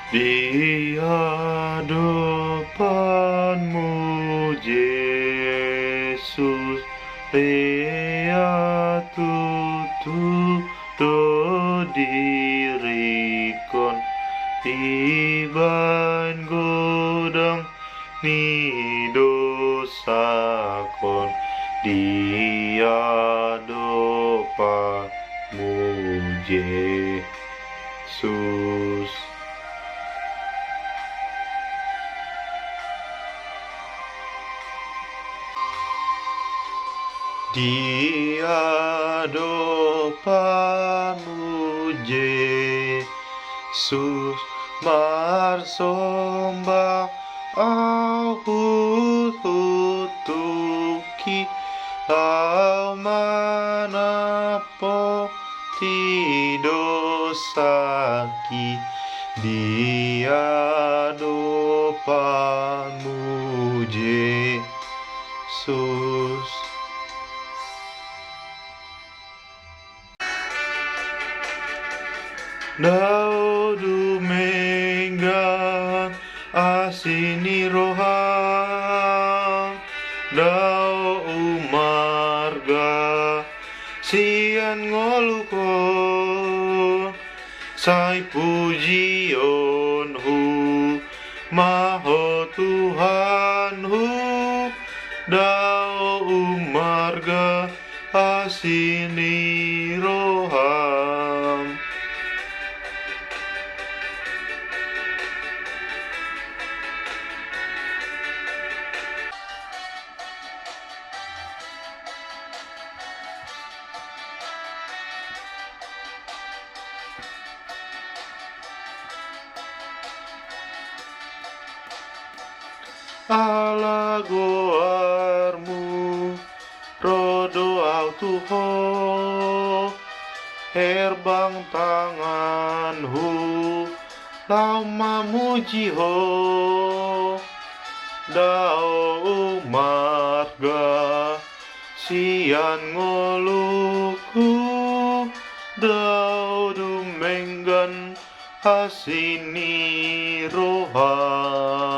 Di hadapanmu Yesus, lea tutu do dirikon iban godang ni dosakon di hadapanmu Yesus. Di hadapanmu Yesus, marsombah au tuki au manapo ti dosaki di hadapanmu Yesus. Dao dumenggan asini rohang, dao umarga sian ngolukon, sai pujion hu maho Tuhan hu, dao umarga asini rohang. Ala goarmu rodo au tuho, herbang tanganhu lau mamuji ho, dao marga sian ngoluku, dao dumenggan asini rohang.